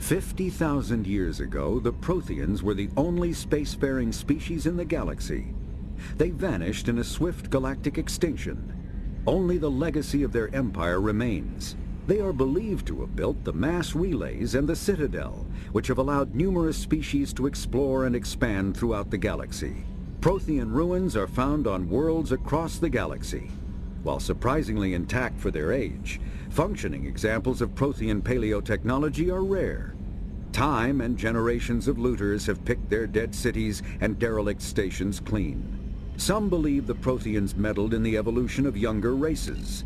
50,000 years ago, the Protheans were the only spacefaring species in the galaxy. They vanished in a swift galactic extinction. Only the legacy of their empire remains. They are believed to have built the mass relays and the Citadel, which have allowed numerous species to explore and expand throughout the galaxy. Prothean ruins are found on worlds across the galaxy. While surprisingly intact for their age, functioning examples of Prothean paleotechnology are rare. Time and generations of looters have picked their dead cities and derelict stations clean. Some believe the Protheans meddled in the evolution of younger races.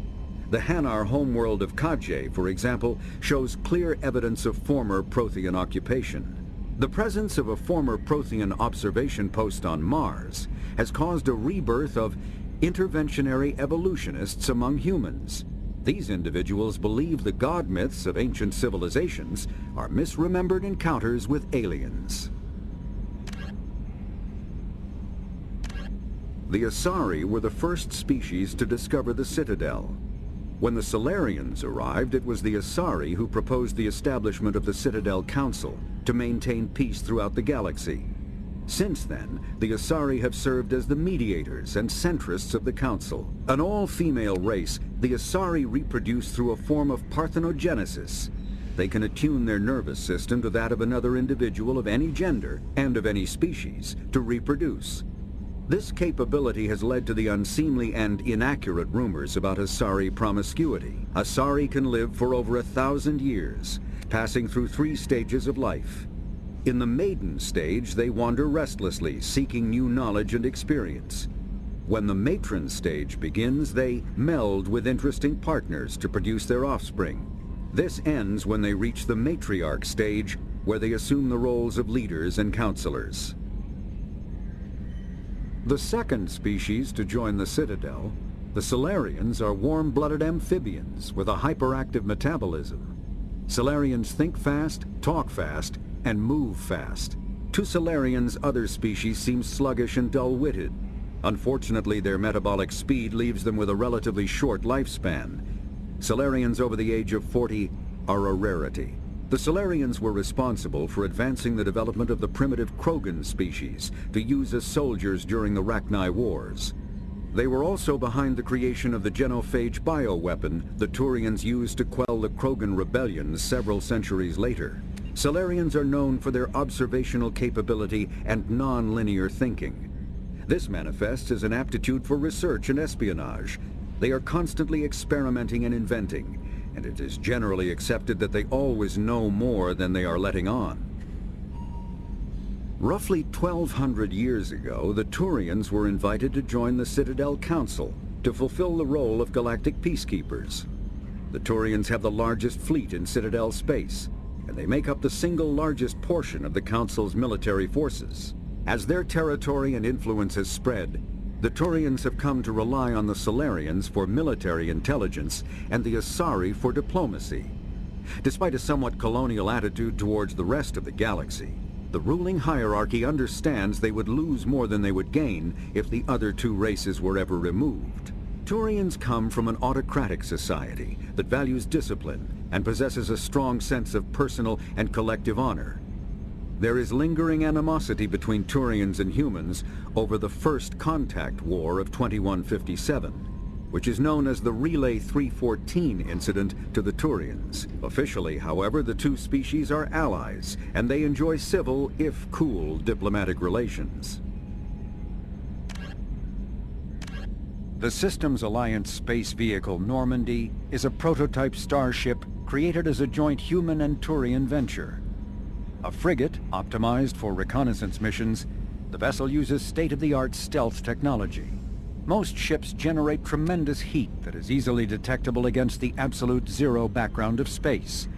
The Hanar homeworld of Kaje, for example, shows clear evidence of former Prothean occupation. The presence of a former Prothean observation post on Mars has caused a rebirth of interventionary evolutionists among humans. These individuals believe the god myths of ancient civilizations are misremembered encounters with aliens. The Asari were the first species to discover the Citadel. When the Solarians arrived, it was the Asari who proposed the establishment of the Citadel Council to maintain peace throughout the galaxy. Since then, the Asari have served as the mediators and centrists of the Council. An all-female race, the Asari reproduce through a form of parthenogenesis. They can attune their nervous system to that of another individual of any gender and of any species to reproduce. This capability has led to the unseemly and inaccurate rumors about Asari promiscuity. Asari can live for over 1,000 years, passing through 3 stages of life. In the maiden stage, they wander restlessly, seeking new knowledge and experience. When the matron stage begins, they meld with interesting partners to produce their offspring. This ends when they reach the matriarch stage, where they assume the roles of leaders and counselors. The second species to join the Citadel, the Solarians, are warm-blooded amphibians with a hyperactive metabolism. Solarians think fast, talk fast, and move fast. To Solarians, other species seem sluggish and dull-witted. Unfortunately, their metabolic speed leaves them with a relatively short lifespan. Solarians over the age of 40 are a rarity. The Solarians were responsible for advancing the development of the primitive Krogan species to use as soldiers during the Rachni Wars. They were also behind the creation of the genophage bioweapon the Turians used to quell the Krogan rebellions several centuries later. Solarians are known for their observational capability and non-linear thinking. This manifests as an aptitude for research and espionage. They are constantly experimenting and inventing, and it is generally accepted that they always know more than they are letting on. Roughly 1,200 years ago, the Turians were invited to join the Citadel Council to fulfill the role of galactic peacekeepers. The Turians have the largest fleet in Citadel space, and they make up the single largest portion of the Council's military forces. As their territory and influence has spread, the Turians have come to rely on the Solarians for military intelligence and the Asari for diplomacy. Despite a somewhat colonial attitude towards the rest of the galaxy, the ruling hierarchy understands they would lose more than they would gain if the other 2 races were ever removed. Turians come from an autocratic society that values discipline and possesses a strong sense of personal and collective honor. There is lingering animosity between Turians and humans over the First Contact War of 2157, which is known as the Relay 314 incident to the Turians. Officially, however, the 2 species are allies, and they enjoy civil, if cool, diplomatic relations. The Systems Alliance space vehicle Normandy is a prototype starship created as a joint human and Turian venture. A frigate optimized for reconnaissance missions, the vessel uses state-of-the-art stealth technology. Most ships generate tremendous heat that is easily detectable against the absolute zero background of space.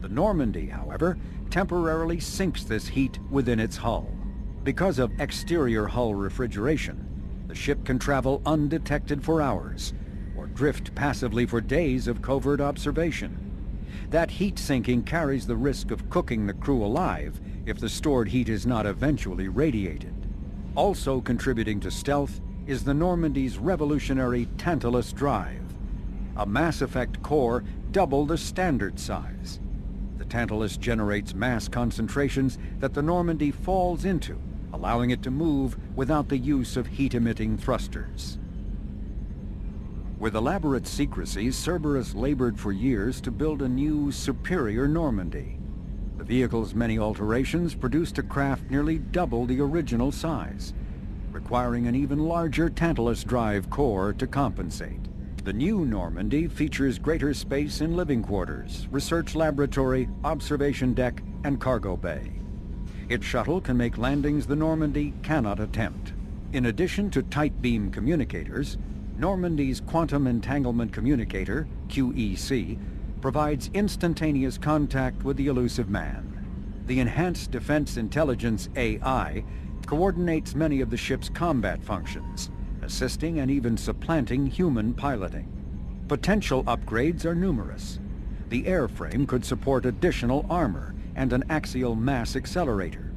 The Normandy, however, temporarily sinks this heat within its hull. Because of exterior hull refrigeration, the ship can travel undetected for hours, or drift passively for days of covert observation. That heat sinking carries the risk of cooking the crew alive if the stored heat is not eventually radiated. Also contributing to stealth is the Normandy's revolutionary Tantalus drive, a Mass Effect core double the standard size. The Tantalus generates mass concentrations that the Normandy falls into, allowing it to move without the use of heat-emitting thrusters. With elaborate secrecy, Cerberus labored for years to build a new, superior Normandy. The vehicle's many alterations produced a craft nearly double the original size, requiring an even larger Tantalus drive core to compensate. The new Normandy features greater space in living quarters, research laboratory, observation deck, and cargo bay. Its shuttle can make landings the Normandy cannot attempt. In addition to tight beam communicators, Normandy's Quantum Entanglement Communicator, QEC, provides instantaneous contact with the elusive man. The Enhanced Defense Intelligence AI coordinates many of the ship's combat functions, assisting and even supplanting human piloting. Potential upgrades are numerous. The airframe could support additional armor and an axial mass accelerator.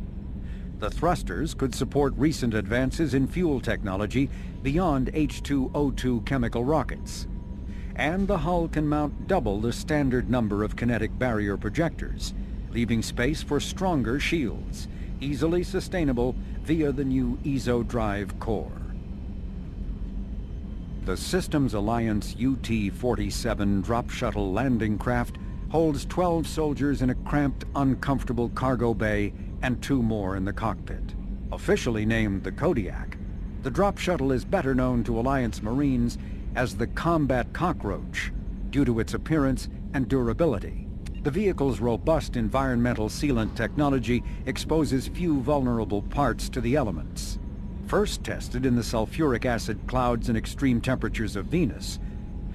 The thrusters could support recent advances in fuel technology beyond H2O2 chemical rockets. And the hull can mount double the standard number of kinetic barrier projectors, leaving space for stronger shields, easily sustainable via the new ESO drive core. The Systems Alliance UT-47 drop shuttle landing craft holds 12 soldiers in a cramped, uncomfortable cargo bay and 2 more in the cockpit. Officially named the Kodiak, the drop shuttle is better known to Alliance Marines as the Combat Cockroach due to its appearance and durability. The vehicle's robust environmental sealant technology exposes few vulnerable parts to the elements. First tested in the sulfuric acid clouds and extreme temperatures of Venus,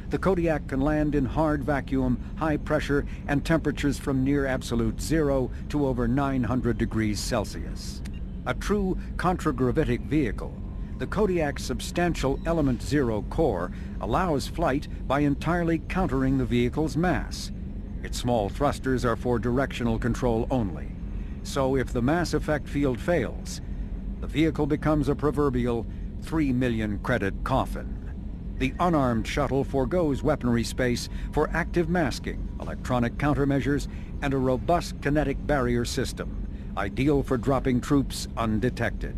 the Kodiak can land in hard vacuum, high pressure, and temperatures from near absolute zero to over 900 degrees Celsius. A true contragravitic vehicle, the Kodiak's substantial Element Zero core allows flight by entirely countering the vehicle's mass. Its small thrusters are for directional control only. So if the mass effect field fails, the vehicle becomes a proverbial 3 million credit coffin. The unarmed shuttle forgoes weaponry space for active masking, electronic countermeasures, and a robust kinetic barrier system, ideal for dropping troops undetected.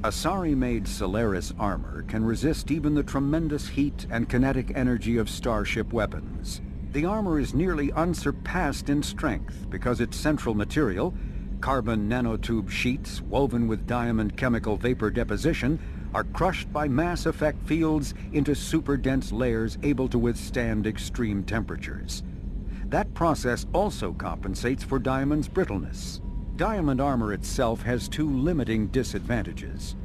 Asari-made Solaris armor can resist even the tremendous heat and kinetic energy of starship weapons. The armor is nearly unsurpassed in strength because its central material, carbon nanotube sheets woven with diamond chemical vapor deposition, are crushed by mass effect fields into super-dense layers able to withstand extreme temperatures. That process also compensates for diamond's brittleness. Diamond armor itself has 2 limiting disadvantages.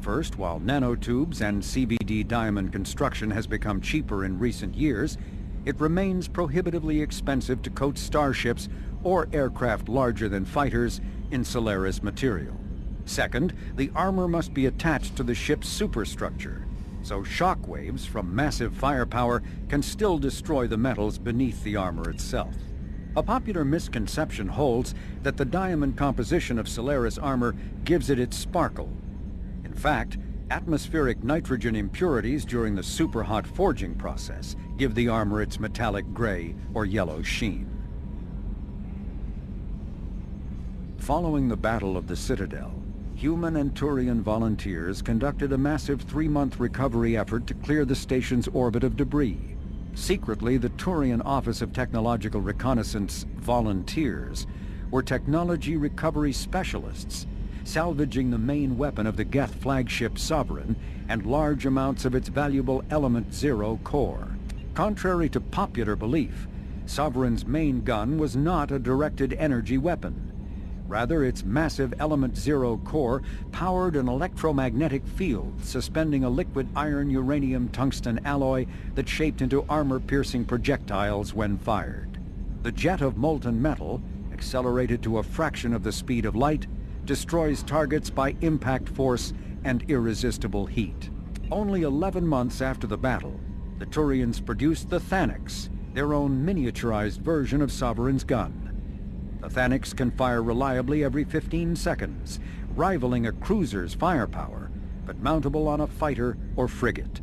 First, while nanotubes and CVD diamond construction has become cheaper in recent years, it remains prohibitively expensive to coat starships or aircraft larger than fighters in Solaris material. Second, the armor must be attached to the ship's superstructure, so shock waves from massive firepower can still destroy the metals beneath the armor itself. A popular misconception holds that the diamond composition of Solaris armor gives it its sparkle. In fact, atmospheric nitrogen impurities during the superhot forging process give the armor its metallic gray or yellow sheen. Following the Battle of the Citadel, human and Turian volunteers conducted a massive 3-month recovery effort to clear the station's orbit of debris. Secretly, the Turian Office of Technological Reconnaissance volunteers were technology recovery specialists, salvaging the main weapon of the Geth flagship Sovereign and large amounts of its valuable Element Zero core. Contrary to popular belief, Sovereign's main gun was not a directed energy weapon. Rather, its massive Element Zero core powered an electromagnetic field suspending a liquid iron uranium tungsten alloy that shaped into armor-piercing projectiles when fired. The jet of molten metal, accelerated to a fraction of the speed of light, destroys targets by impact force and irresistible heat. Only 11 months after the battle, the Turians produced the Thanix, their own miniaturized version of Sovereign's gun. The Thanix can fire reliably every 15 seconds, rivaling a cruiser's firepower, but mountable on a fighter or frigate.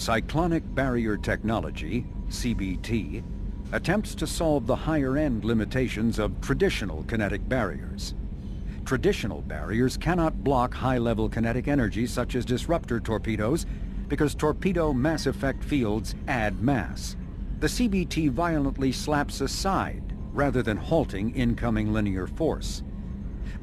Cyclonic barrier technology, CBT, attempts to solve the higher-end limitations of traditional kinetic barriers. Traditional barriers cannot block high-level kinetic energy such as disruptor torpedoes because torpedo mass effect fields add mass. The CBT violently slaps aside rather than halting incoming linear force.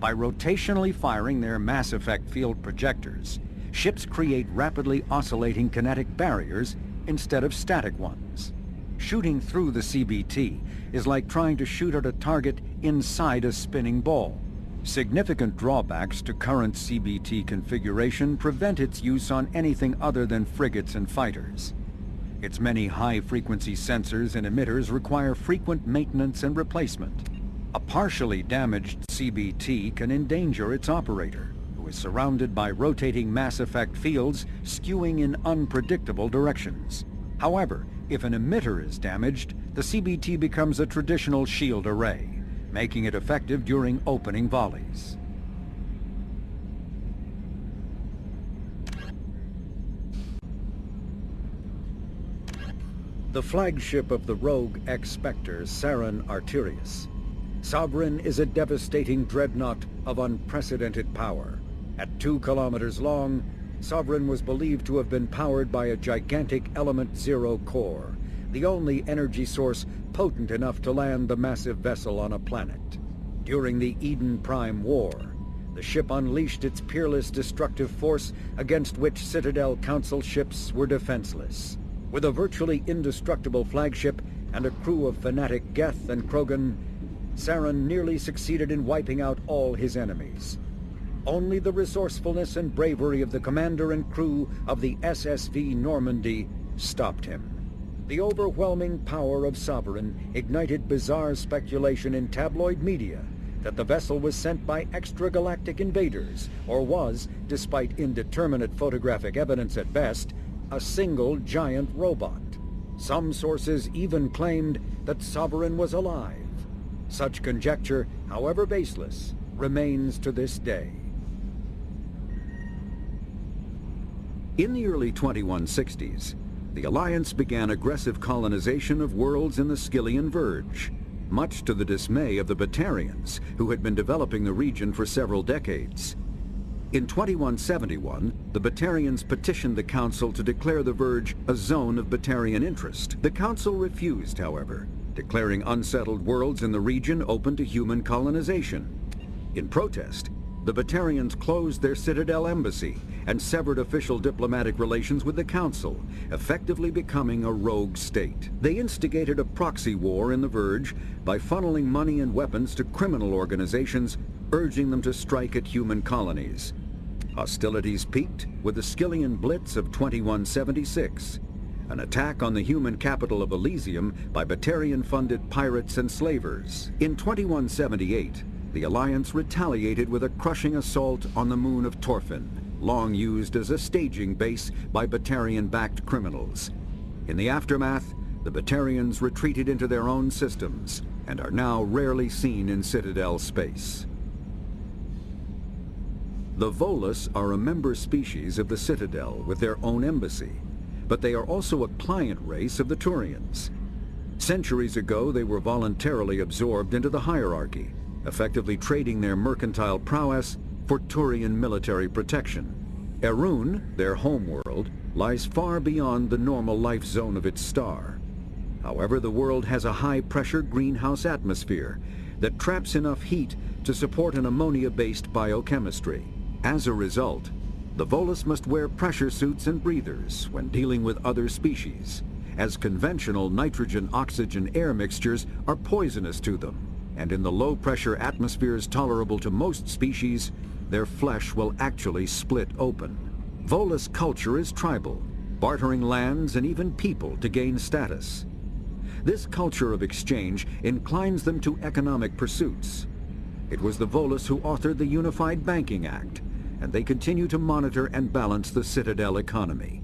By rotationally firing their mass effect field projectors, ships create rapidly oscillating kinetic barriers instead of static ones. Shooting through the CBT is like trying to shoot at a target inside a spinning ball. Significant drawbacks to current CBT configuration prevent its use on anything other than frigates and fighters. Its many high-frequency sensors and emitters require frequent maintenance and replacement. A partially damaged CBT can endanger its operator, who is surrounded by rotating mass effect fields skewing in unpredictable directions. However, if an emitter is damaged, the CBT becomes a traditional shield array, making it effective during opening volleys. The flagship of the rogue ex-Spectre, Sarin Arterius. Sovereign is a devastating dreadnought of unprecedented power. At 2 kilometers long, Sovereign was believed to have been powered by a gigantic Element Zero core, the only energy source potent enough to land the massive vessel on a planet. During the Eden Prime War, the ship unleashed its peerless destructive force against which Citadel Council ships were defenseless. With a virtually indestructible flagship and a crew of fanatic Geth and Krogan, Sarin nearly succeeded in wiping out all his enemies. Only the resourcefulness and bravery of the commander and crew of the SSV Normandy stopped him. The overwhelming power of Sovereign ignited bizarre speculation in tabloid media that the vessel was sent by extragalactic invaders, or was, despite indeterminate photographic evidence at best, a single giant robot. Some sources even claimed that Sovereign was alive. Such conjecture, however baseless, remains to this day. In the early 2160s, the Alliance began aggressive colonization of worlds in the Skyllian Verge, much to the dismay of the Batarians, who had been developing the region for several decades. In 2171, the Batarians petitioned the Council to declare the Verge a zone of Batarian interest. The Council refused, however, declaring unsettled worlds in the region open to human colonization. In protest, the Batarians closed their Citadel embassy and severed official diplomatic relations with the Council, effectively becoming a rogue state. They instigated a proxy war in the Verge by funneling money and weapons to criminal organizations, urging them to strike at human colonies. Hostilities peaked with the Skyllian Blitz of 2176, an attack on the human capital of Elysium by Batarian-funded pirates and slavers. In 2178, the Alliance retaliated with a crushing assault on the moon of Torfin, long used as a staging base by Batarian-backed criminals. In the aftermath, the Batarians retreated into their own systems and are now rarely seen in Citadel space. The Volus are a member species of the Citadel with their own embassy, but they are also a client race of the Turians. Centuries ago, they were voluntarily absorbed into the hierarchy, effectively trading their mercantile prowess for Turian military protection. Erun, their homeworld, lies far beyond the normal life zone of its star. However, the world has a high-pressure greenhouse atmosphere that traps enough heat to support an ammonia-based biochemistry. As a result, the Volus must wear pressure suits and breathers when dealing with other species, as conventional nitrogen-oxygen air mixtures are poisonous to them, and in the low-pressure atmospheres tolerable to most species, their flesh will actually split open. Volus culture is tribal, bartering lands and even people to gain status. This culture of exchange inclines them to economic pursuits. It was the Volus who authored the Unified Banking Act, and they continue to monitor and balance the Citadel economy.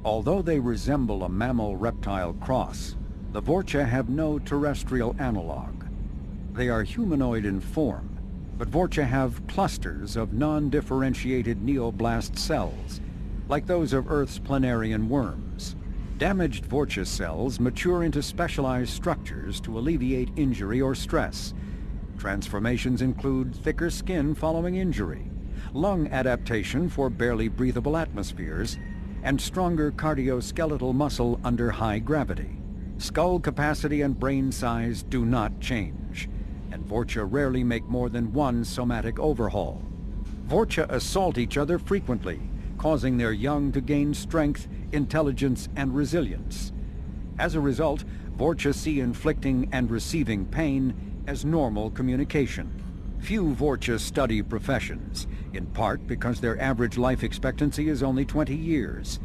Although they resemble a mammal-reptile cross, the Vorcha have no terrestrial analog. They are humanoid in form, but Vorcha have clusters of non-differentiated neoblast cells, like those of Earth's planarian worms. Damaged Vorcha cells mature into specialized structures to alleviate injury or stress. Transformations include thicker skin following injury, lung adaptation for barely breathable atmospheres, and stronger cardioskeletal muscle under high gravity. Skull capacity and brain size do not change, and Vorcha rarely make more than one somatic overhaul. Vorcha assault each other frequently, causing their young to gain strength, intelligence, and resilience. As a result, Vorcha see inflicting and receiving pain as normal communication. Few Vorcha study professions, in part because their average life expectancy is only 20 years.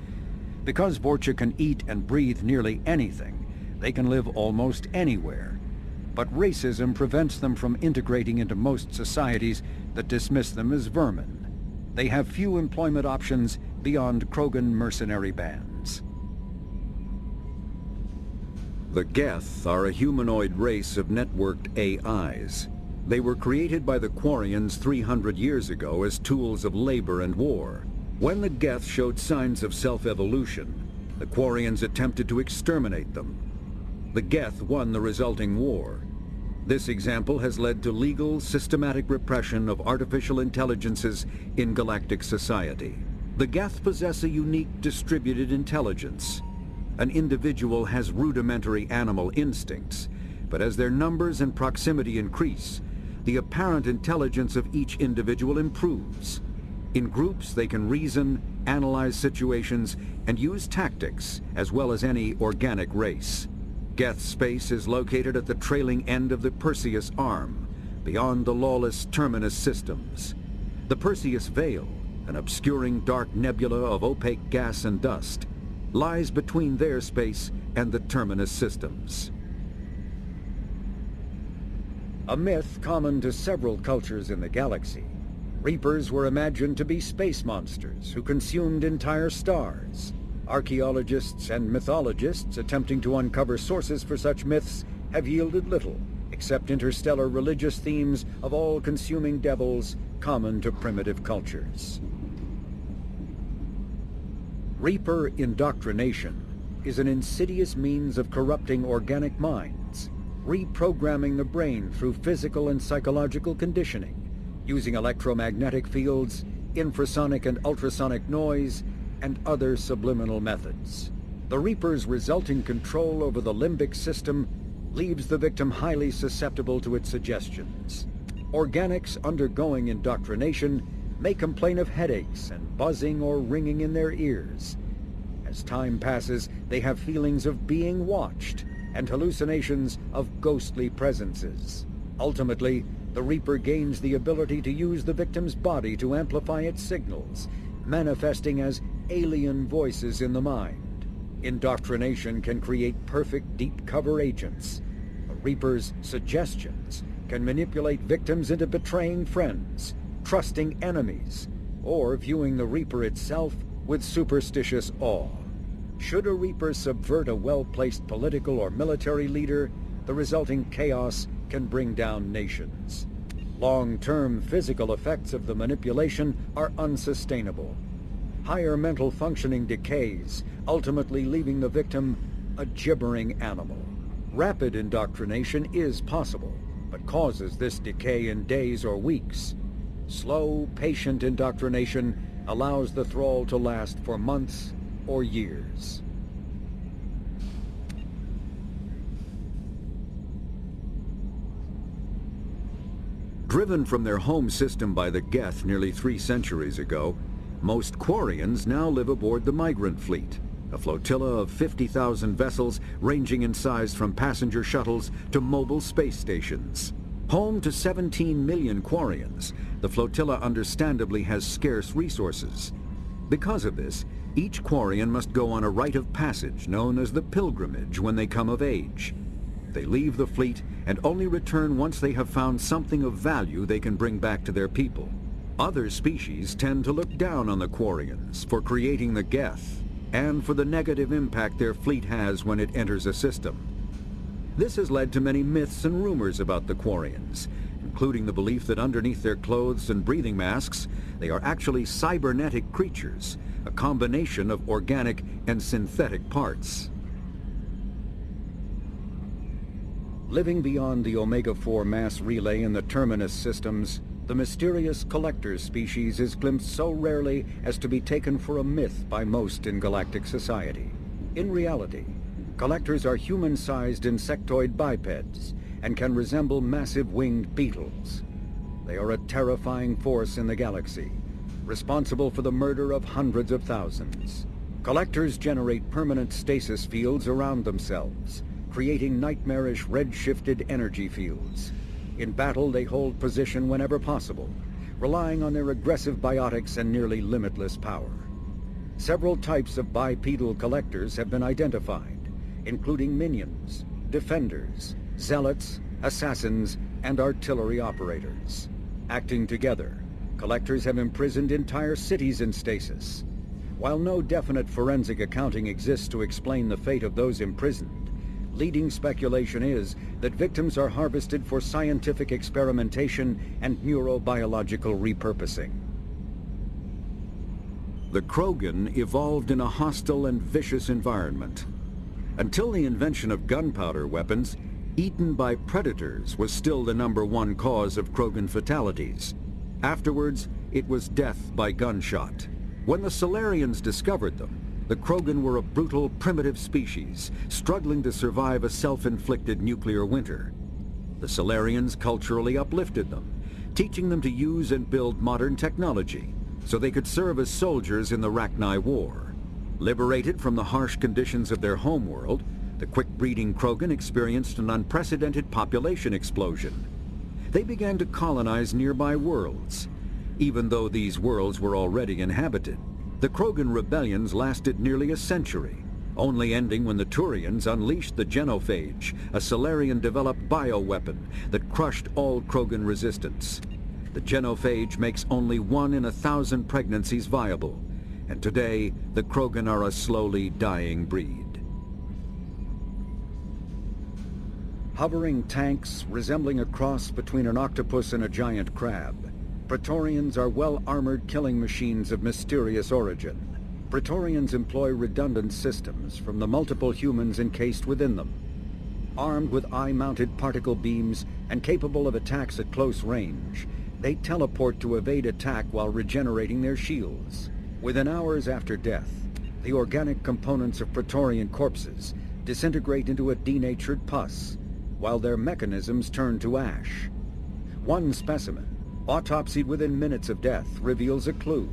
Because Vorcha can eat and breathe nearly anything, they can live almost anywhere. But racism prevents them from integrating into most societies that dismiss them as vermin. They have few employment options beyond Krogan mercenary bands. The Geth are a humanoid race of networked AIs. They were created by the Quarians 300 years ago as tools of labor and war. When the Geth showed signs of self-evolution, the Quarians attempted to exterminate them. The Geth won the resulting war. This example has led to legal, systematic repression of artificial intelligences in galactic society. The Geth possess a unique distributed intelligence. An individual has rudimentary animal instincts, but as their numbers and proximity increase, the apparent intelligence of each individual improves. In groups, they can reason, analyze situations, and use tactics, as well as any organic race. Geth space is located at the trailing end of the Perseus Arm, beyond the lawless Terminus systems. The Perseus Veil, an obscuring dark nebula of opaque gas and dust, lies between their space and the Terminus systems. A myth common to several cultures in the galaxy, Reapers were imagined to be space monsters who consumed entire stars. Archaeologists and mythologists attempting to uncover sources for such myths have yielded little, except interstellar religious themes of all-consuming devils common to primitive cultures. Reaper indoctrination is an insidious means of corrupting organic minds, reprogramming the brain through physical and psychological conditioning, using electromagnetic fields, infrasonic and ultrasonic noise, and other subliminal methods. The Reaper's resulting control over the limbic system leaves the victim highly susceptible to its suggestions. Organics undergoing indoctrination may complain of headaches and buzzing or ringing in their ears. As time passes, they have feelings of being watched and hallucinations of ghostly presences. Ultimately, the Reaper gains the ability to use the victim's body to amplify its signals, manifesting as alien voices in the mind. Indoctrination can create perfect deep cover agents. The Reaper's suggestions can manipulate victims into betraying friends, trusting enemies, or viewing the Reaper itself with superstitious awe. Should a Reaper subvert a well-placed political or military leader, the resulting chaos can bring down nations. Long-term physical effects of the manipulation are unsustainable. Higher mental functioning decays, ultimately leaving the victim a gibbering animal. Rapid indoctrination is possible, but causes this decay in days or weeks. Slow, patient indoctrination allows the thrall to last for months or years. Driven from their home system by the Geth nearly 3 centuries ago, most Quarians now live aboard the Migrant Fleet, a flotilla of 50,000 vessels ranging in size from passenger shuttles to mobile space stations. Home to 17 million Quarians, the flotilla understandably has scarce resources. Because of this, each Quarian must go on a rite of passage known as the pilgrimage when they come of age. They leave the fleet and only return once they have found something of value they can bring back to their people. Other species tend to look down on the Quarians for creating the Geth and for the negative impact their fleet has when it enters a system. This has led to many myths and rumors about the Quarians, including the belief that underneath their clothes and breathing masks, they are actually cybernetic creatures, a combination of organic and synthetic parts. Living beyond the Omega-4 mass relay in the terminus systems, the mysterious collector's species is glimpsed so rarely as to be taken for a myth by most in galactic society. In reality, collectors are human-sized insectoid bipeds and can resemble massive winged beetles. They are a terrifying force in the galaxy, responsible for the murder of hundreds of thousands. Collectors generate permanent stasis fields around themselves, creating nightmarish red-shifted energy fields. In battle, they hold position whenever possible, relying on their aggressive biotics and nearly limitless power. Several types of bipedal collectors have been identified, including minions, defenders, zealots, assassins, and artillery operators. Acting together, collectors have imprisoned entire cities in stasis. While no definite forensic accounting exists to explain the fate of those imprisoned, leading speculation is that victims are harvested for scientific experimentation and neurobiological repurposing. The Krogan evolved in a hostile and vicious environment. Until the invention of gunpowder weapons, eaten by predators was still the #1 cause of Krogan fatalities. Afterwards, it was death by gunshot. When the Solarians discovered them, the Krogan were a brutal, primitive species, struggling to survive a self-inflicted nuclear winter. The Solarians culturally uplifted them, teaching them to use and build modern technology, so they could serve as soldiers in the Rachni War. Liberated from the harsh conditions of their homeworld, the quick-breeding Krogan experienced an unprecedented population explosion. They began to colonize nearby worlds. Even though these worlds were already inhabited, the Krogan rebellions lasted nearly a century, only ending when the Turians unleashed the genophage, a Solarian-developed bioweapon that crushed all Krogan resistance. The genophage makes only 1 in 1,000 pregnancies viable, and today the Krogan are a slowly dying breed. Hovering tanks resembling a cross between an octopus and a giant crab, Praetorians are well-armored killing machines of mysterious origin. Praetorians employ redundant systems from the multiple humans encased within them. Armed with eye-mounted particle beams and capable of attacks at close range, they teleport to evade attack while regenerating their shields. Within hours after death, the organic components of Praetorian corpses disintegrate into a denatured pus, while their mechanisms turn to ash. One specimen, autopsied within minutes of death, reveals a clue.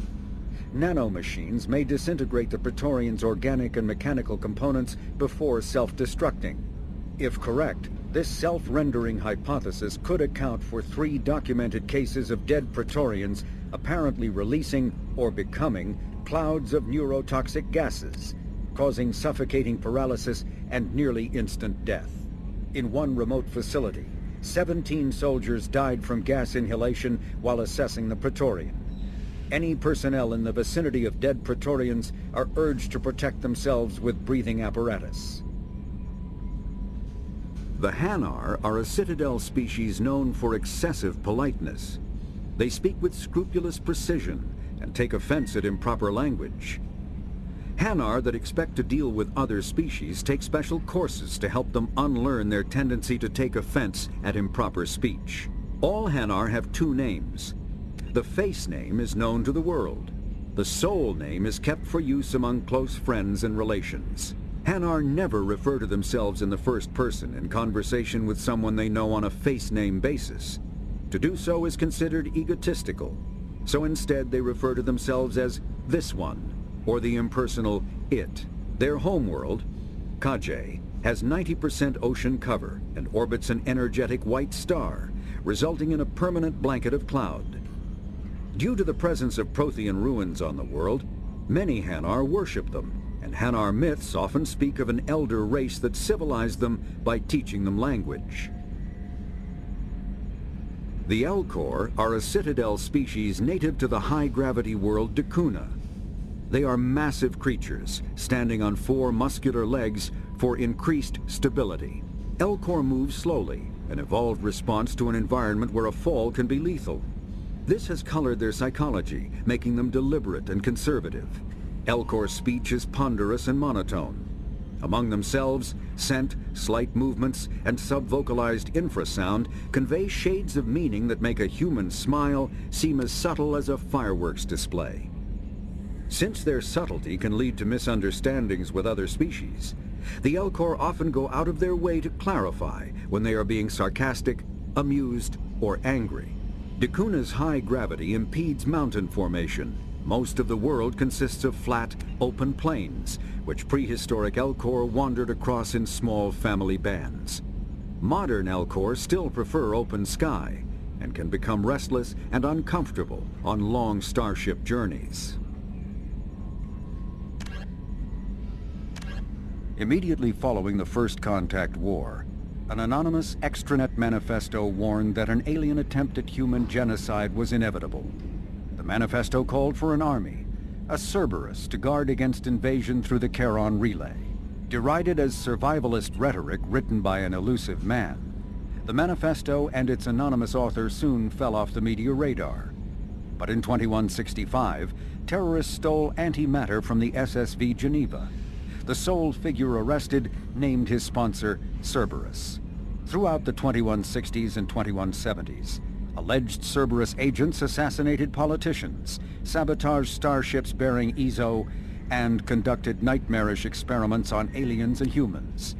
Nanomachines may disintegrate the Praetorians' organic and mechanical components before self-destructing. If correct, this self-rendering hypothesis could account for 3 documented cases of dead Praetorians apparently releasing or becoming clouds of neurotoxic gases, causing suffocating paralysis and nearly instant death. In one remote facility, 17 soldiers died from gas inhalation while assessing the Praetorian. Any personnel in the vicinity of dead Praetorians are urged to protect themselves with breathing apparatus. The Hanar are a citadel species known for excessive politeness. They speak with scrupulous precision and take offense at improper language. Hanar that expect to deal with other species take special courses to help them unlearn their tendency to take offense at improper speech. All Hanar have 2 names. The face name is known to the world. The soul name is kept for use among close friends and relations. Hanar never refer to themselves in the first person in conversation with someone they know on a face name basis. To do so is considered egotistical, so instead they refer to themselves as this one, or the impersonal it. Their homeworld, Kaj, has 90% ocean cover and orbits an energetic white star, resulting in a permanent blanket of cloud. Due to the presence of Prothean ruins on the world, many Hanar worship them, and Hanar myths often speak of an elder race that civilized them by teaching them language. The Elcor are a citadel species native to the high-gravity world Dakuna. They are massive creatures, standing on 4 muscular legs for increased stability. Elcor move slowly, an evolved response to an environment where a fall can be lethal. This has colored their psychology, making them deliberate and conservative. Elcor's speech is ponderous and monotone. Among themselves, scent, slight movements, and sub-vocalized infrasound convey shades of meaning that make a human smile seem as subtle as a fireworks display. Since their subtlety can lead to misunderstandings with other species, the Elcor often go out of their way to clarify when they are being sarcastic, amused, or angry. Dacuna's high gravity impedes mountain formation. Most of the world consists of flat, open plains, which prehistoric Elcor wandered across in small family bands. Modern Elcor still prefer open sky, and can become restless and uncomfortable on long starship journeys. Immediately following the First Contact War, an anonymous extranet manifesto warned that an alien attempt at human genocide was inevitable. The manifesto called for an army, a Cerberus, to guard against invasion through the Charon Relay. Derided as survivalist rhetoric written by an elusive man, the manifesto and its anonymous author soon fell off the media radar. But in 2165, terrorists stole antimatter from the SSV Geneva. The sole figure arrested named his sponsor Cerberus. Throughout the 2160s and 2170s, alleged Cerberus agents assassinated politicians, sabotaged starships bearing EZO, and conducted nightmarish experiments on aliens and humans.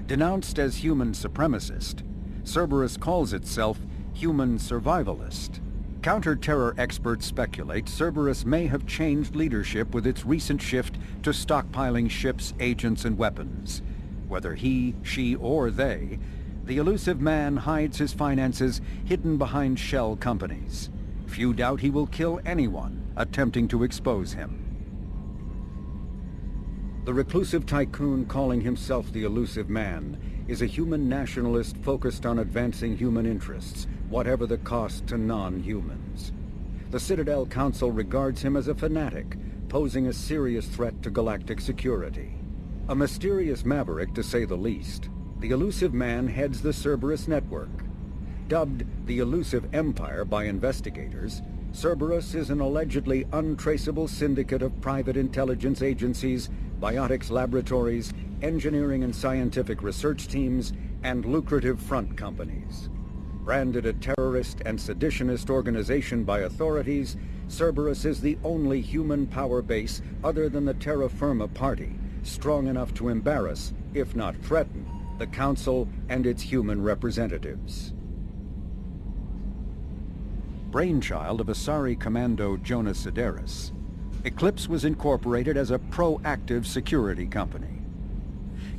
Denounced as human supremacist, Cerberus calls itself human survivalist. Counter-terror experts speculate Cerberus may have changed leadership with its recent shift to stockpiling ships, agents, and weapons. Whether he, she, or they, the elusive man hides his finances hidden behind shell companies. Few doubt he will kill anyone attempting to expose him. The reclusive tycoon calling himself the elusive man is a human nationalist focused on advancing human interests, whatever the cost to non-humans. The Citadel Council regards him as a fanatic, posing a serious threat to galactic security. A mysterious maverick, to say the least, the elusive man heads the Cerberus network. Dubbed the Elusive Empire by investigators, Cerberus is an allegedly untraceable syndicate of private intelligence agencies, biotics laboratories, engineering and scientific research teams, and lucrative front companies. Branded a terrorist and seditionist organization by authorities, Cerberus is the only human power base other than the Terra Firma Party, strong enough to embarrass, if not threaten, the Council and its human representatives. Brainchild of Asari Commando Jonas Sideris, Eclipse was incorporated as a proactive security company.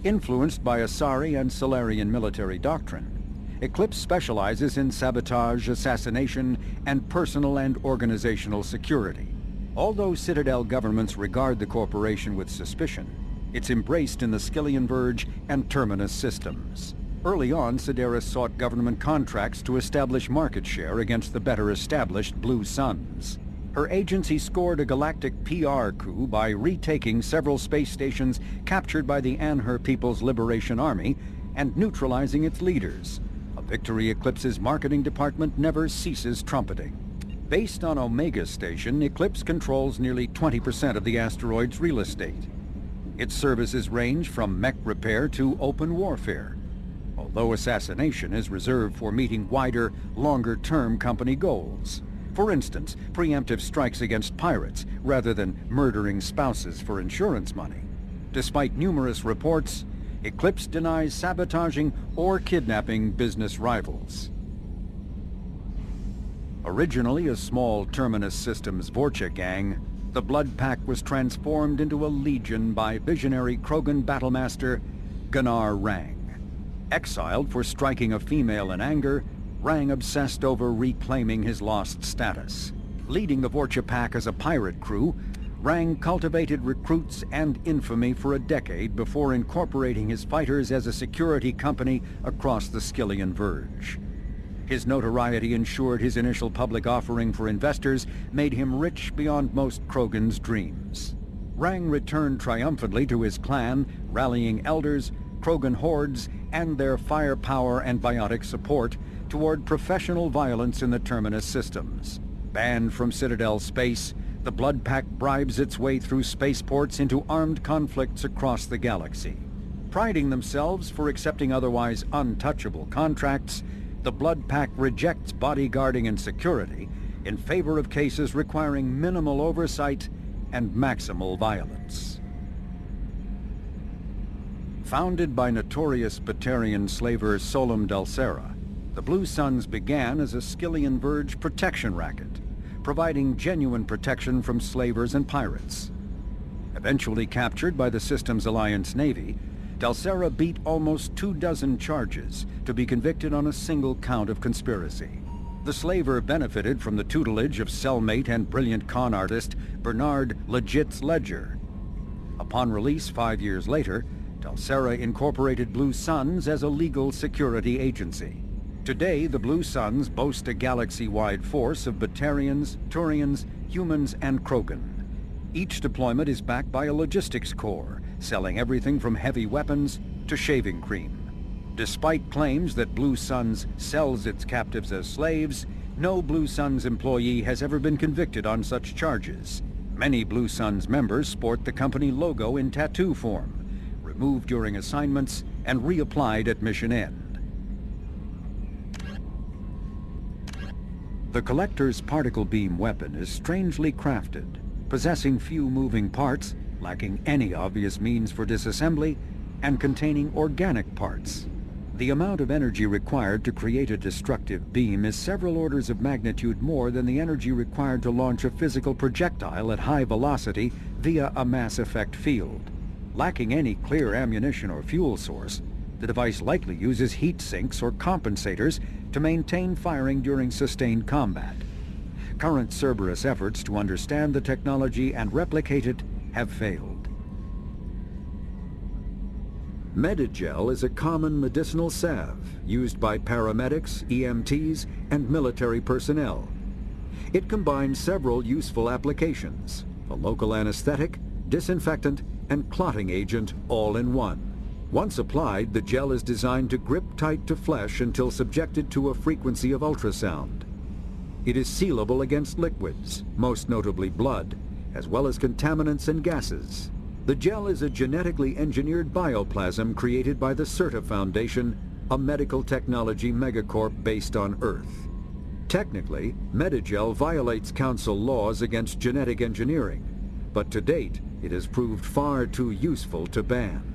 Influenced by Asari and Solarian military doctrine, Eclipse specializes in sabotage, assassination, and personal and organizational security. Although Citadel governments regard the corporation with suspicion, it's embraced in the Skillian Verge and Terminus systems. Early on, Sideris sought government contracts to establish market share against the better-established Blue Suns. Her agency scored a galactic PR coup by retaking several space stations captured by the Anher People's Liberation Army and neutralizing its leaders, a victory Eclipse's marketing department never ceases trumpeting. Based on Omega Station, Eclipse controls nearly 20% of the asteroid's real estate. Its services range from mech repair to open warfare, although assassination is reserved for meeting wider, longer-term company goals. For instance, preemptive strikes against pirates rather than murdering spouses for insurance money. Despite numerous reports, Eclipse denies sabotaging or kidnapping business rivals. Originally a small Terminus Systems Vorcha gang, the Blood Pack was transformed into a legion by visionary Krogan battlemaster Gunnar Rang. Exiled for striking a female in anger, Rang obsessed over reclaiming his lost status. Leading the Vorcha Pack as a pirate crew, Rang cultivated recruits and infamy for a decade before incorporating his fighters as a security company across the Skillian Verge. His notoriety ensured his initial public offering for investors made him rich beyond most Krogan's dreams. Rang returned triumphantly to his clan, rallying elders, Krogan hordes, and their firepower and biotic support toward professional violence in the Terminus systems. Banned from Citadel space, The Blood Pack bribes its way through spaceports into armed conflicts across the galaxy. Priding themselves for accepting otherwise untouchable contracts, the Blood Pack rejects bodyguarding and security in favor of cases requiring minimal oversight and maximal violence. Founded by notorious Batarian slaver Solum Dulcera, the Blue Suns began as a Skillian Verge protection racket, providing genuine protection from slavers and pirates. Eventually captured by the Systems Alliance Navy, Dulcera beat almost 24 charges to be convicted on a single count of conspiracy. The slaver benefited from the tutelage of cellmate and brilliant con artist Bernard Legit's Ledger. Upon release 5 years later, Dulcera incorporated Blue Suns as a legal security agency. Today, the Blue Suns boast a galaxy-wide force of Batarians, Turians, humans, and Krogan. Each deployment is backed by a logistics corps, selling everything from heavy weapons to shaving cream. Despite claims that Blue Suns sells its captives as slaves, no Blue Suns employee has ever been convicted on such charges. Many Blue Suns members sport the company logo in tattoo form, removed during assignments and reapplied at mission end. The Collector's particle beam weapon is strangely crafted, possessing few moving parts, lacking any obvious means for disassembly, and containing organic parts. The amount of energy required to create a destructive beam is several orders of magnitude more than the energy required to launch a physical projectile at high velocity via a mass effect field. Lacking any clear ammunition or fuel source, the device likely uses heat sinks or compensators to maintain firing during sustained combat. Current Cerberus efforts to understand the technology and replicate it have failed. Medigel is a common medicinal salve used by paramedics, EMTs, and military personnel. It combines several useful applications: a local anesthetic, disinfectant, and clotting agent all in one. Once applied, the gel is designed to grip tight to flesh until subjected to a frequency of ultrasound. It is sealable against liquids, most notably blood, as well as contaminants and gases. The gel is a genetically engineered bioplasm created by the CERTA Foundation, a medical technology megacorp based on Earth. Technically, Medigel violates Council laws against genetic engineering, but to date, it has proved far too useful to ban.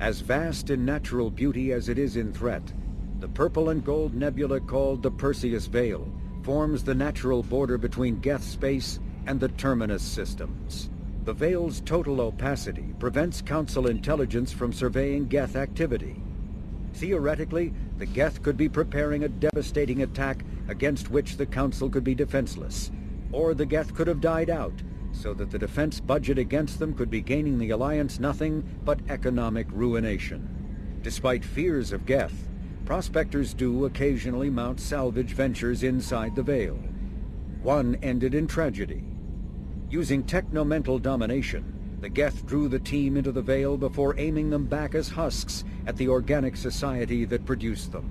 As vast in natural beauty as it is in threat, the purple and gold nebula called the Perseus Veil forms the natural border between Geth space and the Terminus systems. The Veil's total opacity prevents Council intelligence from surveying Geth activity. Theoretically, the Geth could be preparing a devastating attack against which the Council could be defenseless, or the Geth could have died out, so that the defense budget against them could be gaining the Alliance nothing but economic ruination. Despite fears of Geth, prospectors do occasionally mount salvage ventures inside the Veil. One ended in tragedy. Using technomental domination, the Geth drew the team into the Veil before aiming them back as husks at the organic society that produced them.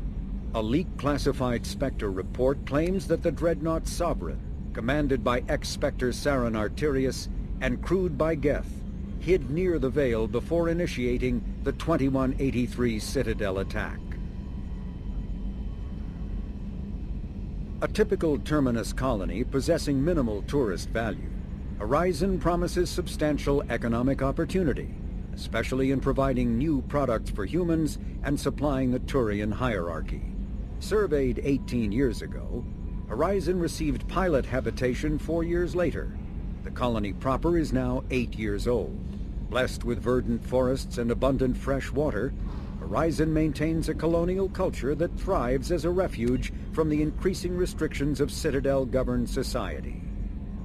A leak-classified Spectre report claims that the Dreadnought Sovereign, commanded by ex-Spectre Sarin Arterius and crewed by Geth, hid near the Veil before initiating the 2183 Citadel attack. A typical Terminus colony possessing minimal tourist value, Horizon promises substantial economic opportunity, especially in providing new products for humans and supplying the Turian hierarchy. Surveyed 18 years ago, Horizon received pilot habitation 4 years later. The colony proper is now 8 years old. Blessed with verdant forests and abundant fresh water, Horizon maintains a colonial culture that thrives as a refuge from the increasing restrictions of Citadel-governed society.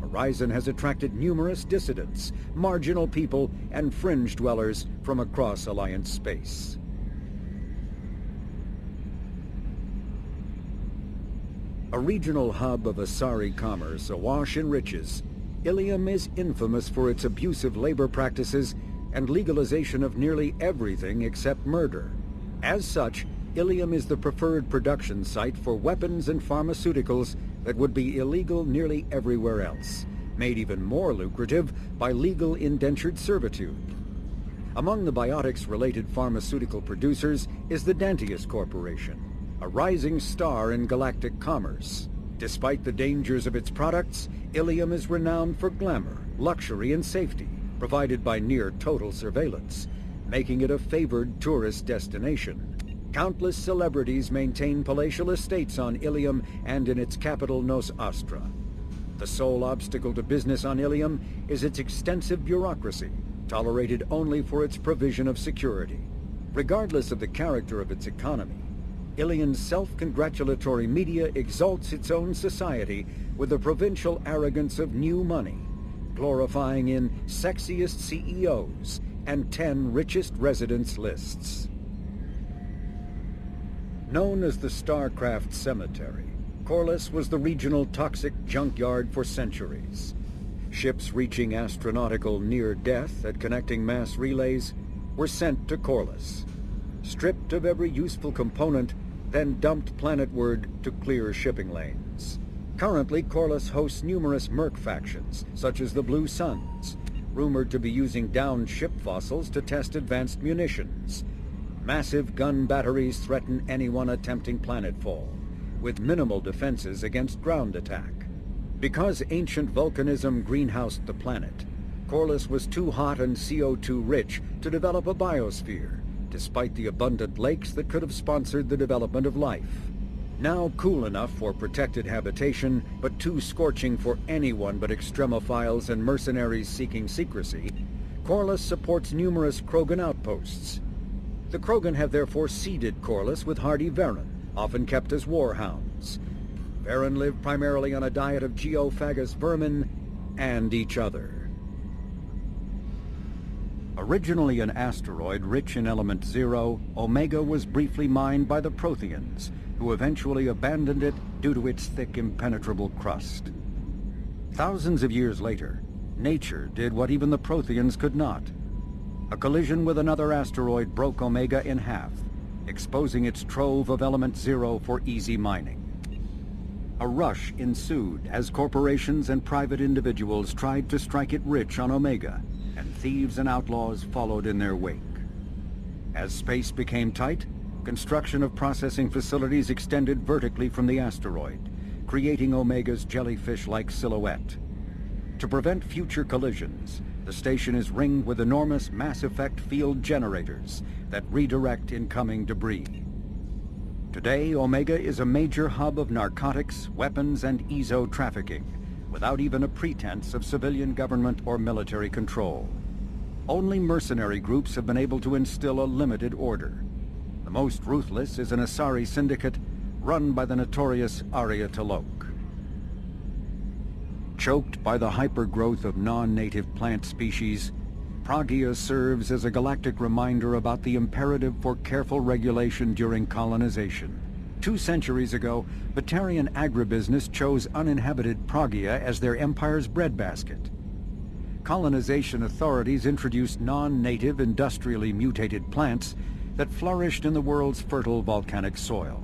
Horizon has attracted numerous dissidents, marginal people, and fringe dwellers from across Alliance space. A regional hub of Asari commerce awash in riches, Ilium is infamous for its abusive labor practices and legalization of nearly everything except murder. As such, Ilium is the preferred production site for weapons and pharmaceuticals that would be illegal nearly everywhere else, made even more lucrative by legal indentured servitude. Among the biotics-related pharmaceutical producers is the Dentius Corporation, a rising star in galactic commerce. Despite the dangers of its products, Ilium is renowned for glamour, luxury, and safety, provided by near-total surveillance, making it a favored tourist destination. Countless celebrities maintain palatial estates on Ilium and in its capital Nos Astra. The sole obstacle to business on Ilium is its extensive bureaucracy, tolerated only for its provision of security. Regardless of the character of its economy, Ilium's self-congratulatory media exalts its own society with the provincial arrogance of new money, glorifying in sexiest CEOs and 10 richest residents lists. Known as the Starcraft Cemetery, Corliss was the regional toxic junkyard for centuries. Ships reaching astronautical near-death at connecting mass relays were sent to Corliss, stripped of every useful component, then dumped planetward to clear shipping lanes. Currently, Corliss hosts numerous merc factions, such as the Blue Suns, rumored to be using downed ship fossils to test advanced munitions. Massive gun batteries threaten anyone attempting planetfall, with minimal defenses against ground attack. Because ancient volcanism greenhoused the planet, Corliss was too hot and CO2 rich to develop a biosphere, despite the abundant lakes that could have sponsored the development of life. Now cool enough for protected habitation, but too scorching for anyone but extremophiles and mercenaries seeking secrecy, Corliss supports numerous Krogan outposts. The Krogan have therefore seeded Corliss with hardy Varen, often kept as warhounds. Varen live primarily on a diet of geophagous vermin and each other. Originally an asteroid rich in element zero, Omega was briefly mined by the Protheans, who eventually abandoned it due to its thick, impenetrable crust. Thousands of years later, nature did what even the Protheans could not. A collision with another asteroid broke Omega in half, exposing its trove of element zero for easy mining. A rush ensued as corporations and private individuals tried to strike it rich on Omega, and thieves and outlaws followed in their wake. As space became tight, construction of processing facilities extended vertically from the asteroid, creating Omega's jellyfish-like silhouette. To prevent future collisions, the station is ringed with enormous mass-effect field generators that redirect incoming debris. Today, Omega is a major hub of narcotics, weapons, and EZO trafficking, without even a pretense of civilian government or military control. Only mercenary groups have been able to instill a limited order. The most ruthless is an Asari syndicate run by the notorious Arya T'Loak. Choked by the hypergrowth of non-native plant species, Proggia serves as a galactic reminder about the imperative for careful regulation during colonization. 2 centuries ago, Batarian agribusiness chose uninhabited Proggia as their empire's breadbasket. Colonization authorities introduced non-native, industrially mutated plants that flourished in the world's fertile volcanic soil.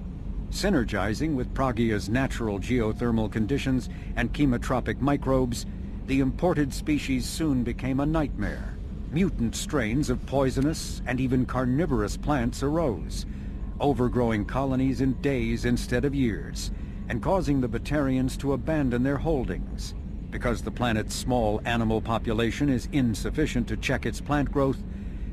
Synergizing with Proggia's natural geothermal conditions and chemotropic microbes, the imported species soon became a nightmare. Mutant strains of poisonous and even carnivorous plants arose, overgrowing colonies in days instead of years, and causing the Batarians to abandon their holdings. Because the planet's small animal population is insufficient to check its plant growth,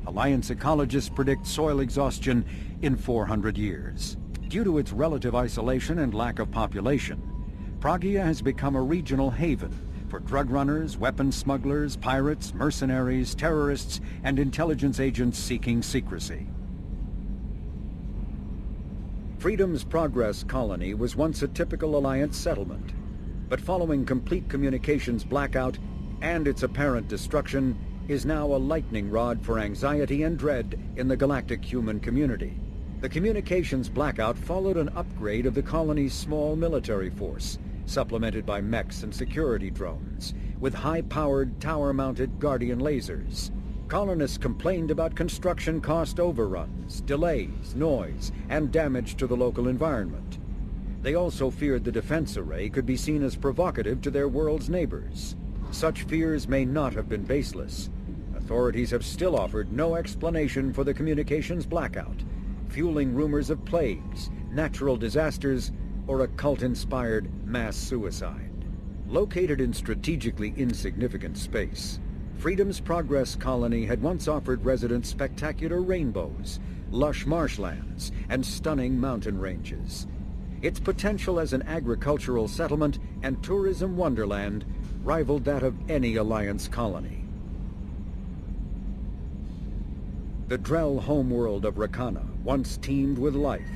Alliance ecologists predict soil exhaustion in 400 years. Due to its relative isolation and lack of population, Proggia has become a regional haven for drug runners, weapons smugglers, pirates, mercenaries, terrorists, and intelligence agents seeking secrecy. Freedom's Progress colony was once a typical Alliance settlement, but following complete communications blackout and its apparent destruction, is now a lightning rod for anxiety and dread in the galactic human community. The communications blackout followed an upgrade of the colony's small military force, supplemented by mechs and security drones, with high-powered, tower-mounted Guardian lasers. Colonists complained about construction cost overruns, delays, noise, and damage to the local environment. They also feared the defense array could be seen as provocative to their world's neighbors. Such fears may not have been baseless. Authorities have still offered no explanation for the communications blackout, fueling rumors of plagues, natural disasters, or a cult-inspired mass suicide. Located in strategically insignificant space, Freedom's Progress colony had once offered residents spectacular rainbows, lush marshlands, and stunning mountain ranges. Its potential as an agricultural settlement and tourism wonderland rivaled that of any Alliance colony. The Drell homeworld of Rakana once teemed with life,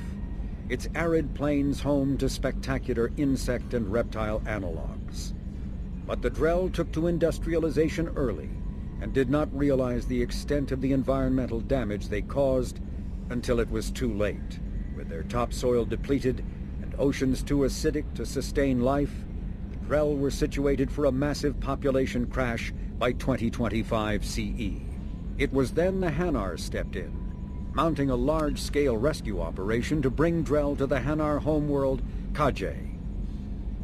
its arid plains home to spectacular insect and reptile analogs. But the Drell took to industrialization early and did not realize the extent of the environmental damage they caused until it was too late. With their topsoil depleted and oceans too acidic to sustain life, the Drell were situated for a massive population crash by 2025 CE. It was then the Hanar stepped in, mounting a large-scale rescue operation to bring Drell to the Hanar homeworld, Kajay.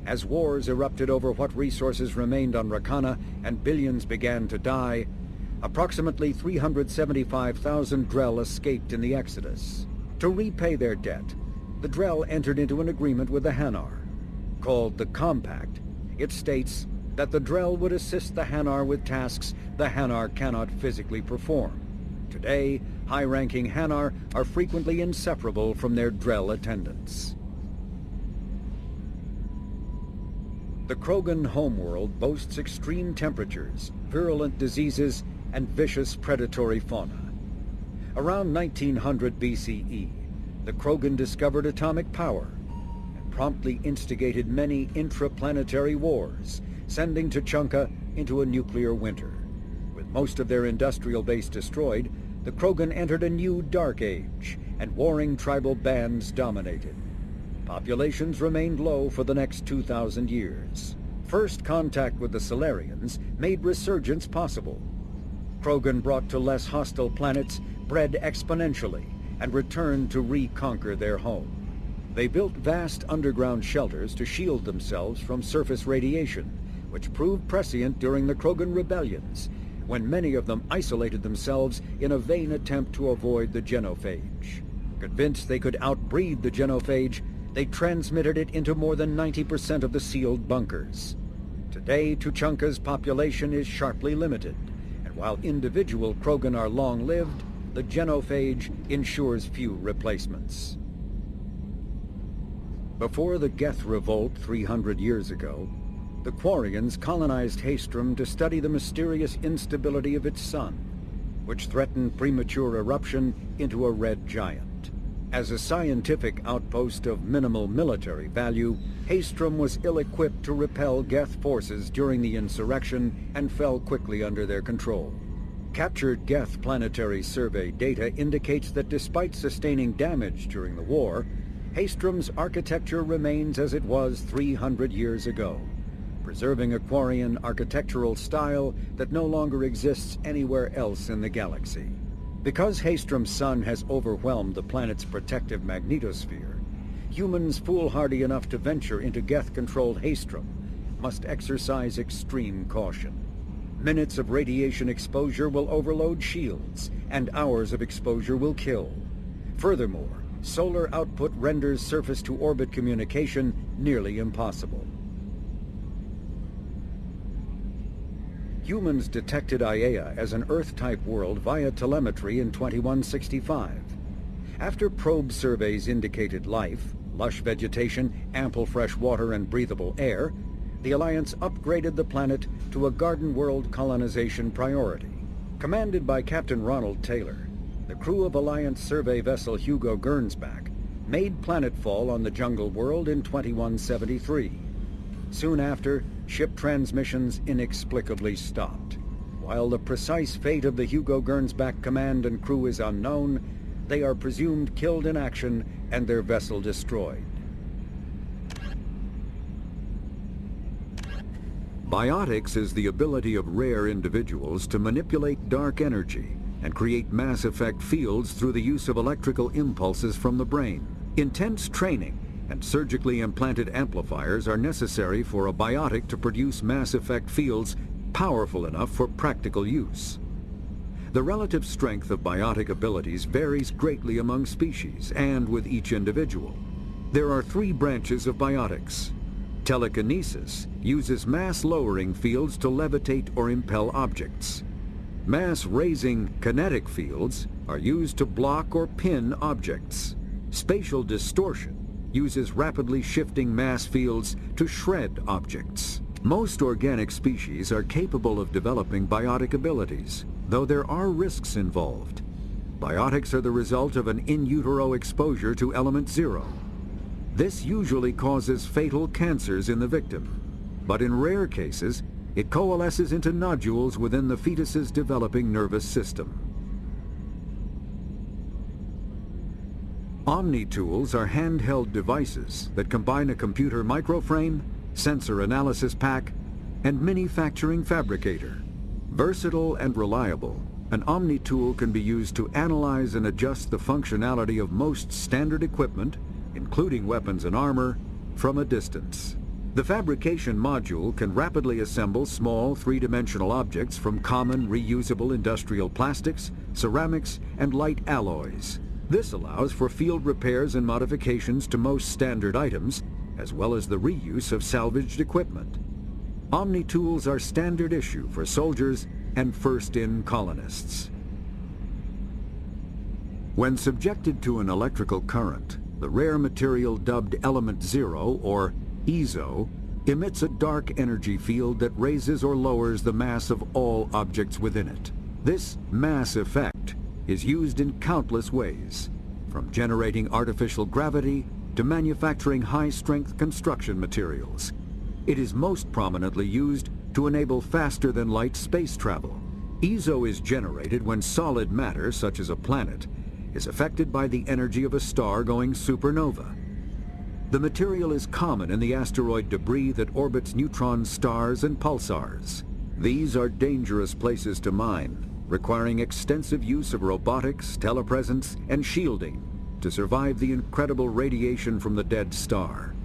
As wars erupted over what resources remained on Rakana and billions began to die, approximately 375,000 Drell escaped in the exodus. To repay their debt, the Drell entered into an agreement with the Hanar. Called the Compact, it states that the Drell would assist the Hanar with tasks the Hanar cannot physically perform. Today, high-ranking Hanar are frequently inseparable from their Drell attendants. The Krogan homeworld boasts extreme temperatures, virulent diseases, and vicious predatory fauna. Around 1900 BCE, the Krogan discovered atomic power and promptly instigated many intraplanetary wars, sending Tuchanka into a nuclear winter. With most of their industrial base destroyed, the Krogan entered a new dark age, and warring tribal bands dominated. Populations remained low for the next 2,000 years. First contact with the Solarians made resurgence possible. Krogan brought to less hostile planets bred exponentially and returned to reconquer their home. They built vast underground shelters to shield themselves from surface radiation, which proved prescient during the Krogan rebellions, when many of them isolated themselves in a vain attempt to avoid the genophage. Convinced they could outbreed the genophage, they transmitted it into more than 90% of the sealed bunkers. Today, Tuchanka's population is sharply limited, and while individual Krogan are long-lived, the genophage ensures few replacements. Before the Geth Revolt 300 years ago, the Quarians colonized Haestrom to study the mysterious instability of its sun, which threatened premature eruption into a red giant. As a scientific outpost of minimal military value, Haestrom was ill-equipped to repel Geth forces during the insurrection and fell quickly under their control. Captured Geth planetary survey data indicates that despite sustaining damage during the war, Haestrom's architecture remains as it was 300 years ago, preserving a Quarian architectural style that no longer exists anywhere else in the galaxy. Because Haestrom's sun has overwhelmed the planet's protective magnetosphere, humans foolhardy enough to venture into Geth-controlled Haestrom must exercise extreme caution. Minutes of radiation exposure will overload shields, and hours of exposure will kill. Furthermore, solar output renders surface-to-orbit communication nearly impossible. Humans detected Aiea as an Earth-type world via telemetry in 2165. After probe surveys indicated life, lush vegetation, ample fresh water, and breathable air, the Alliance upgraded the planet to a garden world colonization priority. Commanded by Captain Ronald Taylor, the crew of Alliance survey vessel Hugo Gernsback made planetfall on the jungle world in 2173. Soon after, ship transmissions inexplicably stopped. While the precise fate of the Hugo Gernsback command and crew is unknown, they are presumed killed in action and their vessel destroyed. Biotics is the ability of rare individuals to manipulate dark energy and create mass effect fields through the use of electrical impulses from the brain. Intense training and surgically implanted amplifiers are necessary for a biotic to produce mass effect fields powerful enough for practical use. The relative strength of biotic abilities varies greatly among species and with each individual. There are three branches of biotics. Telekinesis uses mass-lowering fields to levitate or impel objects. Mass-raising kinetic fields are used to block or pin objects. Spatial distortion uses rapidly shifting mass fields to shred objects. Most organic species are capable of developing biotic abilities, though there are risks involved. Biotics are the result of an in utero exposure to element 0. This usually causes fatal cancers in the victim, but in rare cases, it coalesces into nodules within the fetus's developing nervous system. Omni-tools are handheld devices that combine a computer microframe, sensor analysis pack, and manufacturing fabricator. Versatile and reliable, an Omni-tool can be used to analyze and adjust the functionality of most standard equipment, including weapons and armor, from a distance. The fabrication module can rapidly assemble small three-dimensional objects from common reusable industrial plastics, ceramics, and light alloys. This allows for field repairs and modifications to most standard items, as well as the reuse of salvaged equipment. Omni-tools are standard issue for soldiers and first-in colonists. When subjected to an electrical current, the rare material dubbed Element 0, or EZO, emits a dark energy field that raises or lowers the mass of all objects within it. This mass effect is used in countless ways, from generating artificial gravity to manufacturing high-strength construction materials. It is most prominently used to enable faster-than-light space travel. EZO is generated when solid matter, such as a planet, is affected by the energy of a star going supernova. The material is common in the asteroid debris that orbits neutron stars and pulsars. These are dangerous places to mine, requiring extensive use of robotics, telepresence, and shielding to survive the incredible radiation from the dead star.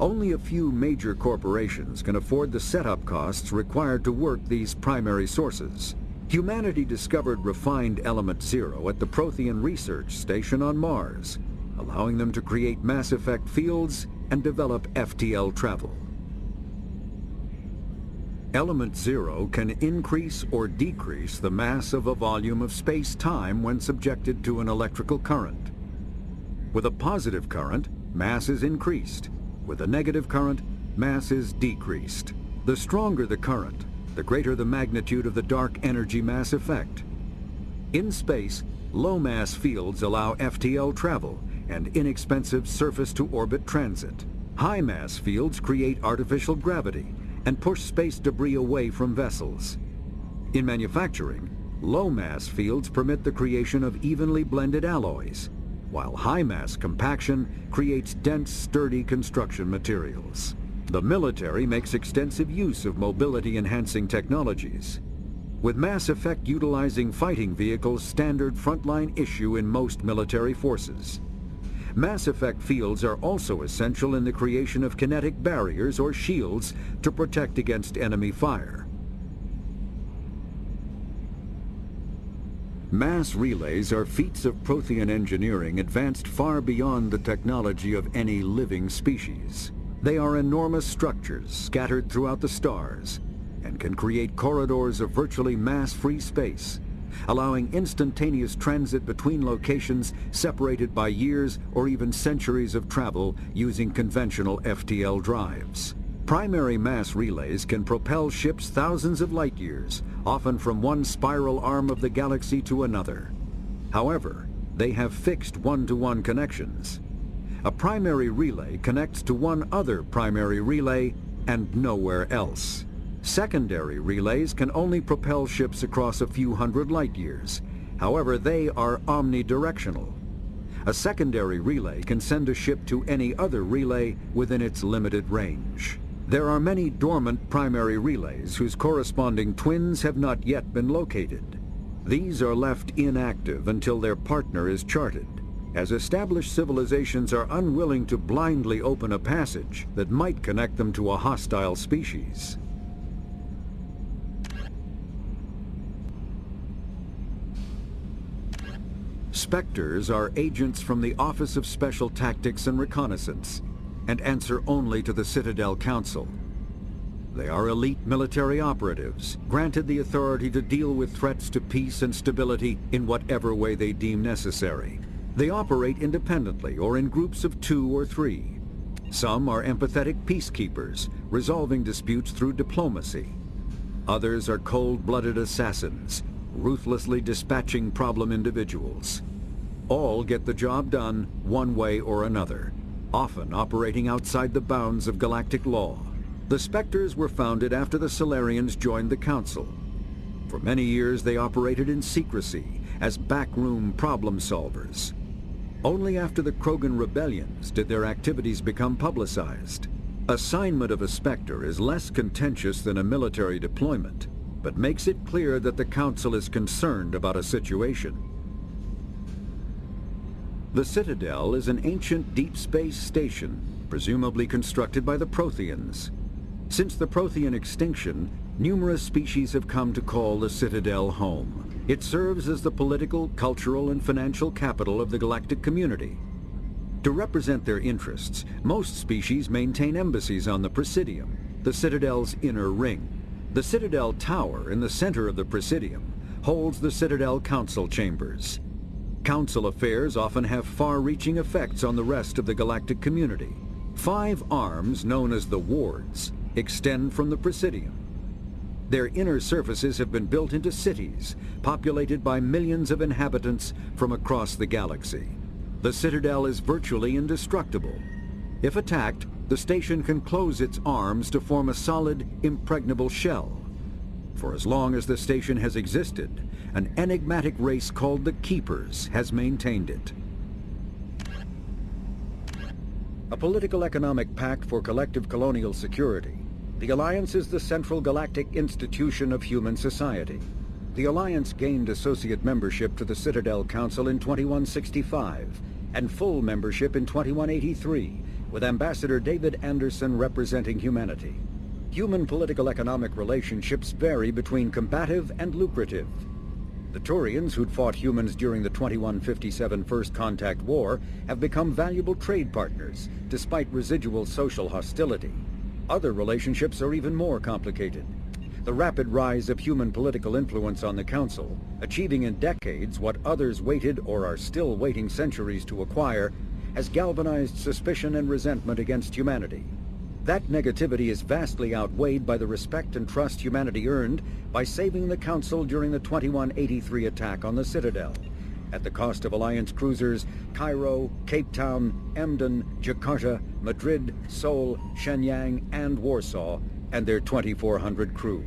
Only a few major corporations can afford the setup costs required to work these primary sources. Humanity discovered refined Element 0 at the Prothean Research Station on Mars, allowing them to create mass effect fields and develop FTL travel. Element 0 can increase or decrease the mass of a volume of space-time when subjected to an electrical current. With a positive current, mass is increased. With a negative current, mass is decreased. The stronger the current, the greater the magnitude of the dark energy mass effect. In space, low-mass fields allow FTL travel and inexpensive surface-to-orbit transit. High-mass fields create artificial gravity and push space debris away from vessels. In manufacturing, low-mass fields permit the creation of evenly blended alloys, while high-mass compaction creates dense, sturdy construction materials. The military makes extensive use of mobility-enhancing technologies, with mass effect utilizing fighting vehicles standard frontline issue in most military forces. Mass effect fields are also essential in the creation of kinetic barriers or shields to protect against enemy fire. Mass relays are feats of Prothean engineering advanced far beyond the technology of any living species. They are enormous structures scattered throughout the stars and can create corridors of virtually mass-free space, allowing instantaneous transit between locations separated by years or even centuries of travel using conventional FTL drives. Primary mass relays can propel ships thousands of light years, often from one spiral arm of the galaxy to another. However, they have fixed one-to-one connections. A primary relay connects to one other primary relay and nowhere else. Secondary relays can only propel ships across a few hundred light years. However, they are omnidirectional. A secondary relay can send a ship to any other relay within its limited range. There are many dormant primary relays whose corresponding twins have not yet been located. These are left inactive until their partner is charted, as established civilizations are unwilling to blindly open a passage that might connect them to a hostile species. Spectres are agents from the Office of Special Tactics and Reconnaissance, and answer only to the Citadel Council. They are elite military operatives, granted the authority to deal with threats to peace and stability in whatever way they deem necessary. They operate independently or in groups of 2 or 3. Some are empathetic peacekeepers, resolving disputes through diplomacy. Others are cold-blooded assassins, ruthlessly dispatching problem individuals. All get the job done one way or another, often operating outside the bounds of galactic law. The Spectres were founded after the Solarians joined the Council. For many years they operated in secrecy as backroom problem solvers. Only after the Krogan rebellions did their activities become publicized. Assignment of a Spectre is less contentious than a military deployment, but makes it clear that the Council is concerned about a situation. The Citadel is an ancient deep space station, presumably constructed by the Protheans. Since the Prothean extinction, numerous species have come to call the Citadel home. It serves as the political, cultural, and financial capital of the galactic community. To represent their interests, most species maintain embassies on the Presidium, the Citadel's inner ring. The Citadel Tower in the center of the Presidium holds the Citadel Council chambers. Council affairs often have far-reaching effects on the rest of the galactic community. 5 arms, known as the Wards, extend from the Presidium. Their inner surfaces have been built into cities, populated by millions of inhabitants from across the galaxy. The Citadel is virtually indestructible. If attacked, the station can close its arms to form a solid, impregnable shell. For as long as the station has existed, an enigmatic race called the Keepers has maintained it. A political economic pact for collective colonial security, the Alliance is the central galactic institution of human society. The Alliance gained associate membership to the Citadel Council in 2165 and full membership in 2183, with Ambassador David Anderson representing humanity. Human political economic relationships vary between combative and lucrative. The Turians, who'd fought humans during the 2157 First Contact War, have become valuable trade partners, despite residual social hostility. Other relationships are even more complicated. The rapid rise of human political influence on the Council, achieving in decades what others waited or are still waiting centuries to acquire, has galvanized suspicion and resentment against humanity. That negativity is vastly outweighed by the respect and trust humanity earned by saving the Council during the 2183 attack on the Citadel, at the cost of Alliance cruisers Cairo, Cape Town, Emden, Jakarta, Madrid, Seoul, Shenyang, and Warsaw, and their 2,400 crew.